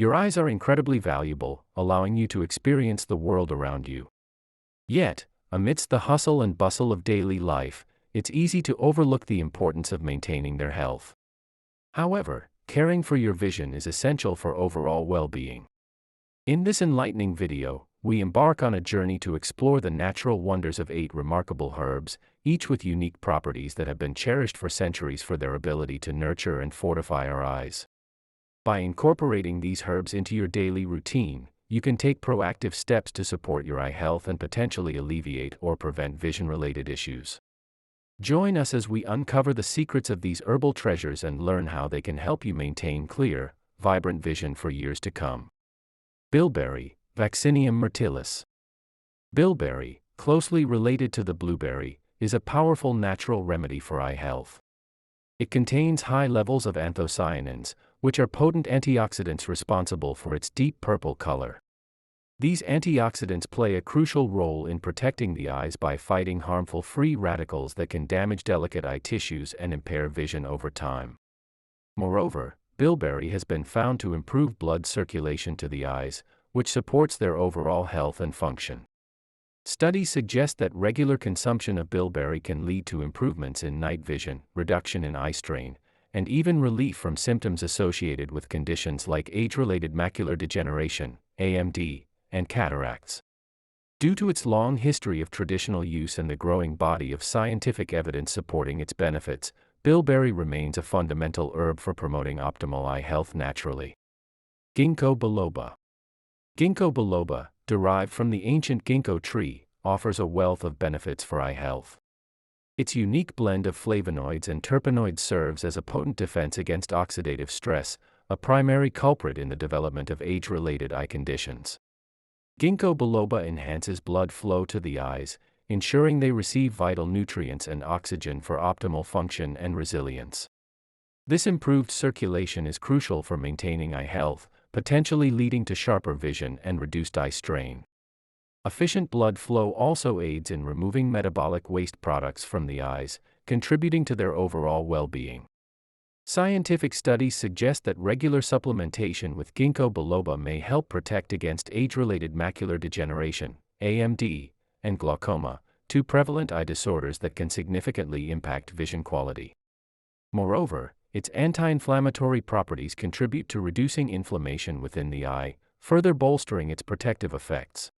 Your eyes are incredibly valuable, allowing you to experience the world around you. Yet, amidst the hustle and bustle of daily life, it's easy to overlook the importance of maintaining their health. However, caring for your vision is essential for overall well-being. In this enlightening video, we embark on a journey to explore the natural wonders of 8 remarkable herbs, each with unique properties that have been cherished for centuries for their ability to nurture and fortify our eyes. By incorporating these herbs into your daily routine, you can take proactive steps to support your eye health and potentially alleviate or prevent vision-related issues. Join us as we uncover the secrets of these herbal treasures and learn how they can help you maintain clear, vibrant vision for years to come. Bilberry, Vaccinium myrtillus. Bilberry, closely related to the blueberry, is a powerful natural remedy for eye health. It contains high levels of anthocyanins, which are potent antioxidants responsible for its deep purple color. These antioxidants play a crucial role in protecting the eyes by fighting harmful free radicals that can damage delicate eye tissues and impair vision over time. Moreover, bilberry has been found to improve blood circulation to the eyes, which supports their overall health and function. Studies suggest that regular consumption of bilberry can lead to improvements in night vision, reduction in eye strain, and even relief from symptoms associated with conditions like age-related macular degeneration, AMD, and cataracts. Due to its long history of traditional use and the growing body of scientific evidence supporting its benefits, bilberry remains a fundamental herb for promoting optimal eye health naturally. Ginkgo biloba. Ginkgo biloba, derived from the ancient ginkgo tree, offers a wealth of benefits for eye health. Its unique blend of flavonoids and terpenoids serves as a potent defense against oxidative stress, a primary culprit in the development of age-related eye conditions. Ginkgo biloba enhances blood flow to the eyes, ensuring they receive vital nutrients and oxygen for optimal function and resilience. This improved circulation is crucial for maintaining eye health, potentially leading to sharper vision and reduced eye strain. Efficient blood flow also aids in removing metabolic waste products from the eyes, contributing to their overall well-being. Scientific studies suggest that regular supplementation with ginkgo biloba may help protect against age-related macular degeneration, AMD, and glaucoma, 2 prevalent eye disorders that can significantly impact vision quality. Moreover, its anti-inflammatory properties contribute to reducing inflammation within the eye, further bolstering its protective effects.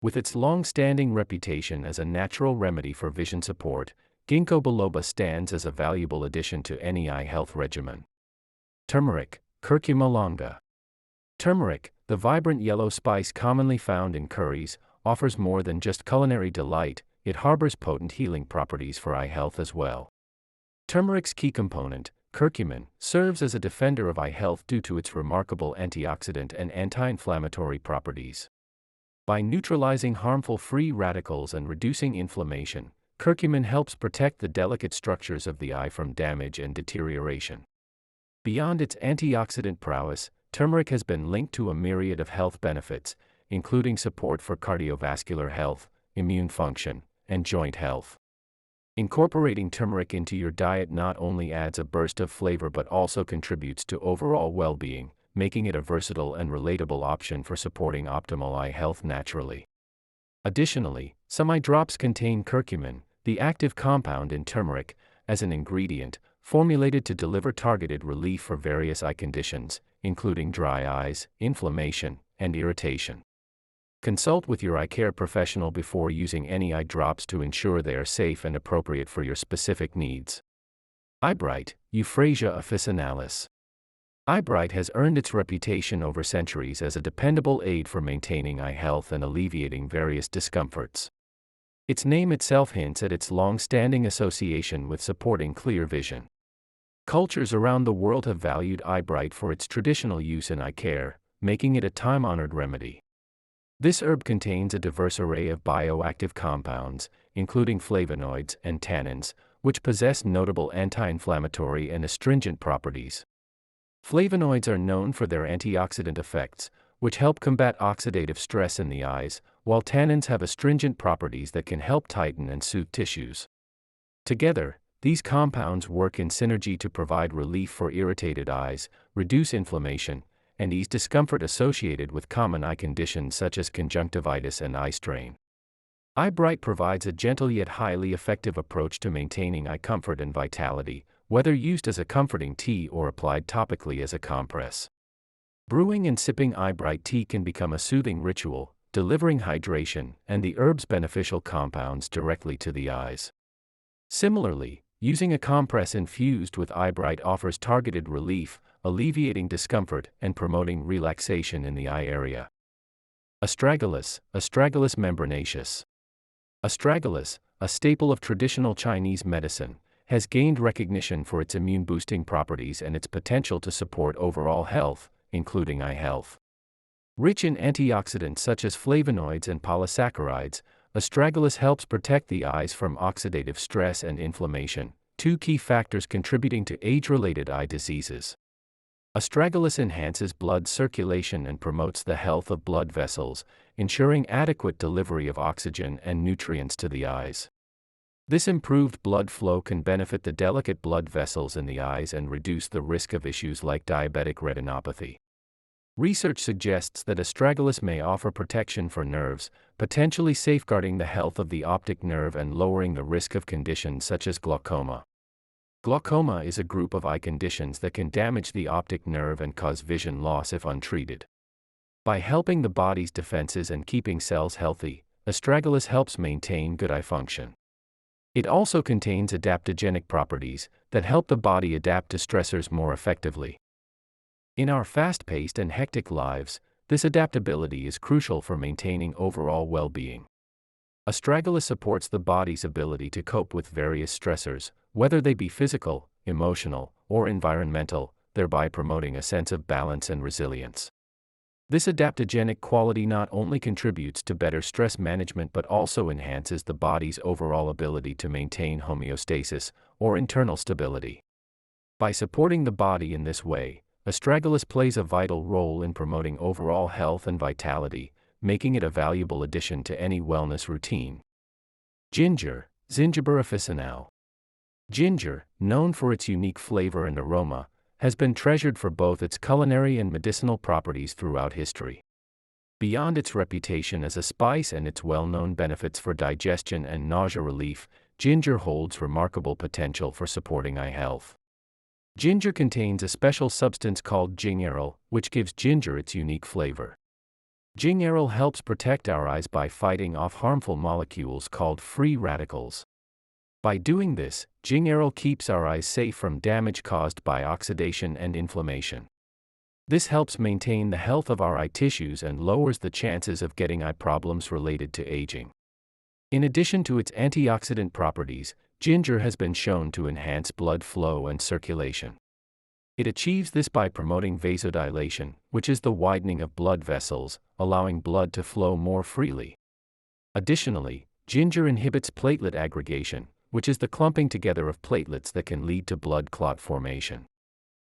With its long-standing reputation as a natural remedy for vision support, ginkgo biloba stands as a valuable addition to any eye health regimen. Turmeric, Curcuma longa. Turmeric, the vibrant yellow spice commonly found in curries, offers more than just culinary delight, it harbors potent healing properties for eye health as well. Turmeric's key component, curcumin, serves as a defender of eye health due to its remarkable antioxidant and anti-inflammatory properties. By neutralizing harmful free radicals and reducing inflammation, curcumin helps protect the delicate structures of the eye from damage and deterioration. Beyond its antioxidant prowess, turmeric has been linked to a myriad of health benefits, including support for cardiovascular health, immune function, and joint health. Incorporating turmeric into your diet not only adds a burst of flavor but also contributes to overall well-being, making it a versatile and relatable option for supporting optimal eye health naturally. Additionally, some eye drops contain curcumin, the active compound in turmeric, as an ingredient, formulated to deliver targeted relief for various eye conditions, including dry eyes, inflammation, and irritation. Consult with your eye care professional before using any eye drops to ensure they are safe and appropriate for your specific needs. Eyebright, Euphrasia officinalis. Eyebright has earned its reputation over centuries as a dependable aid for maintaining eye health and alleviating various discomforts. Its name itself hints at its long-standing association with supporting clear vision. Cultures around the world have valued Eyebright for its traditional use in eye care, making it a time-honored remedy. This herb contains a diverse array of bioactive compounds, including flavonoids and tannins, which possess notable anti-inflammatory and astringent properties. Flavonoids are known for their antioxidant effects, which help combat oxidative stress in the eyes, while tannins have astringent properties that can help tighten and soothe tissues. Together, these compounds work in synergy to provide relief for irritated eyes, reduce inflammation, and ease discomfort associated with common eye conditions such as conjunctivitis and eye strain. Eyebright provides a gentle yet highly effective approach to maintaining eye comfort and vitality, whether used as a comforting tea or applied topically as a compress. Brewing and sipping Eyebright tea can become a soothing ritual, delivering hydration and the herb's beneficial compounds directly to the eyes. Similarly, using a compress infused with Eyebright offers targeted relief, alleviating discomfort and promoting relaxation in the eye area. Astragalus, Astragalus membranaceus. Astragalus, a staple of traditional Chinese medicine, has gained recognition for its immune-boosting properties and its potential to support overall health, including eye health. Rich in antioxidants such as flavonoids and polysaccharides, Astragalus helps protect the eyes from oxidative stress and inflammation, two key factors contributing to age-related eye diseases. Astragalus enhances blood circulation and promotes the health of blood vessels, ensuring adequate delivery of oxygen and nutrients to the eyes. This improved blood flow can benefit the delicate blood vessels in the eyes and reduce the risk of issues like diabetic retinopathy. Research suggests that Astragalus may offer protection for nerves, potentially safeguarding the health of the optic nerve and lowering the risk of conditions such as glaucoma. Glaucoma is a group of eye conditions that can damage the optic nerve and cause vision loss if untreated. By helping the body's defenses and keeping cells healthy, Astragalus helps maintain good eye function. It also contains adaptogenic properties that help the body adapt to stressors more effectively. In our fast-paced and hectic lives, this adaptability is crucial for maintaining overall well-being. Astragalus supports the body's ability to cope with various stressors, whether they be physical, emotional, or environmental, thereby promoting a sense of balance and resilience. This adaptogenic quality not only contributes to better stress management but also enhances the body's overall ability to maintain homeostasis, or internal stability. By supporting the body in this way, Astragalus plays a vital role in promoting overall health and vitality, making it a valuable addition to any wellness routine. Ginger, Zingiber officinale. Ginger, known for its unique flavor and aroma, has been treasured for both its culinary and medicinal properties throughout history. Beyond its reputation as a spice and its well-known benefits for digestion and nausea relief, ginger holds remarkable potential for supporting eye health. Ginger contains a special substance called gingerol, which gives ginger its unique flavor. Gingerol helps protect our eyes by fighting off harmful molecules called free radicals. By doing this, gingerol keeps our eyes safe from damage caused by oxidation and inflammation. This helps maintain the health of our eye tissues and lowers the chances of getting eye problems related to aging. In addition to its antioxidant properties, ginger has been shown to enhance blood flow and circulation. It achieves this by promoting vasodilation, which is the widening of blood vessels, allowing blood to flow more freely. Additionally, ginger inhibits platelet aggregation, which is the clumping together of platelets that can lead to blood clot formation.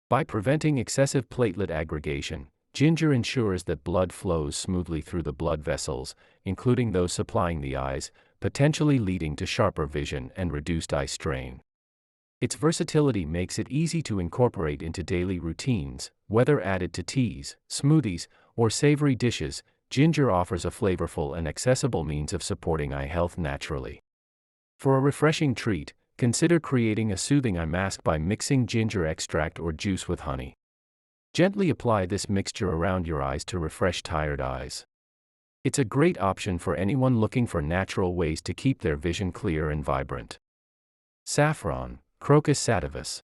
By preventing excessive platelet aggregation, ginger ensures that blood flows smoothly through the blood vessels, including those supplying the eyes, potentially leading to sharper vision and reduced eye strain. Its versatility makes it easy to incorporate into daily routines, whether added to teas, smoothies, or savory dishes. Ginger offers a flavorful and accessible means of supporting eye health naturally. For a refreshing treat, consider creating a soothing eye mask by mixing ginger extract or juice with honey. Gently apply this mixture around your eyes to refresh tired eyes. It's a great option for anyone looking for natural ways to keep their vision clear and vibrant. Saffron, Crocus sativus.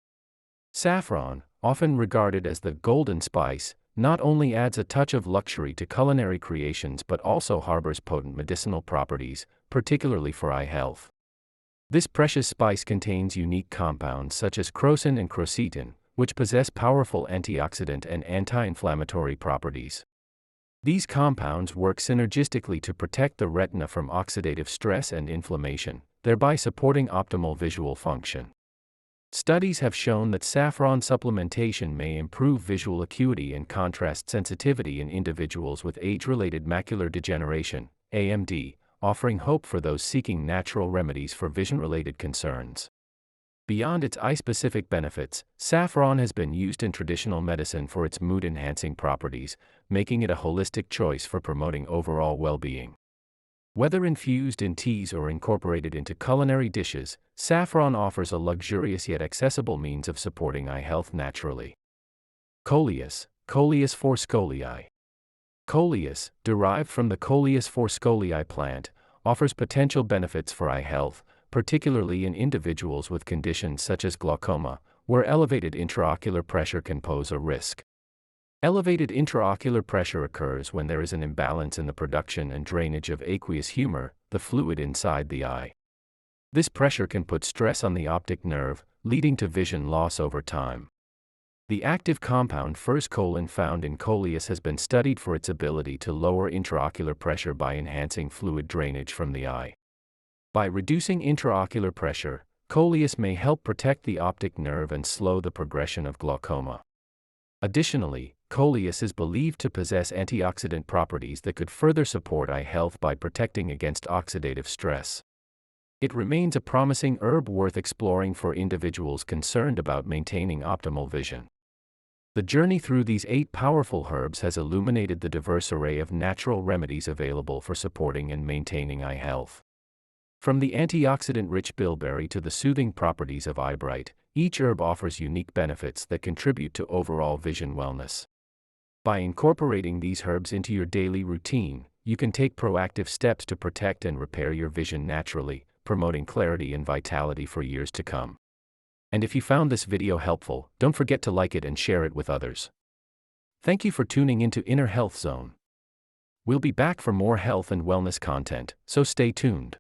Saffron, often regarded as the golden spice, not only adds a touch of luxury to culinary creations but also harbors potent medicinal properties, particularly for eye health. This precious spice contains unique compounds such as crocin and quercetin, which possess powerful antioxidant and anti-inflammatory properties. These compounds work synergistically to protect the retina from oxidative stress and inflammation, thereby supporting optimal visual function. Studies have shown that saffron supplementation may improve visual acuity and contrast sensitivity in individuals with age-related macular degeneration, AMD, offering hope for those seeking natural remedies for vision-related concerns. Beyond its eye-specific benefits, saffron has been used in traditional medicine for its mood-enhancing properties, making it a holistic choice for promoting overall well-being. Whether infused in teas or incorporated into culinary dishes, saffron offers a luxurious yet accessible means of supporting eye health naturally. Coleus for scoliae. Coleus, derived from the Coleus forscolii plant, offers potential benefits for eye health, particularly in individuals with conditions such as glaucoma, where elevated intraocular pressure can pose a risk. Elevated intraocular pressure occurs when there is an imbalance in the production and drainage of aqueous humor, the fluid inside the eye. This pressure can put stress on the optic nerve, leading to vision loss over time. The active compound furscholin found in Coleus has been studied for its ability to lower intraocular pressure by enhancing fluid drainage from the eye. By reducing intraocular pressure, Coleus may help protect the optic nerve and slow the progression of glaucoma. Additionally, Coleus is believed to possess antioxidant properties that could further support eye health by protecting against oxidative stress. It remains a promising herb worth exploring for individuals concerned about maintaining optimal vision. The journey through these 8 powerful herbs has illuminated the diverse array of natural remedies available for supporting and maintaining eye health. From the antioxidant-rich bilberry to the soothing properties of Eyebright, each herb offers unique benefits that contribute to overall vision wellness. By incorporating these herbs into your daily routine, you can take proactive steps to protect and repair your vision naturally, promoting clarity and vitality for years to come. And if you found this video helpful, don't forget to like it and share it with others. Thank you for tuning into Inner Health Zone. We'll be back for more health and wellness content, so stay tuned.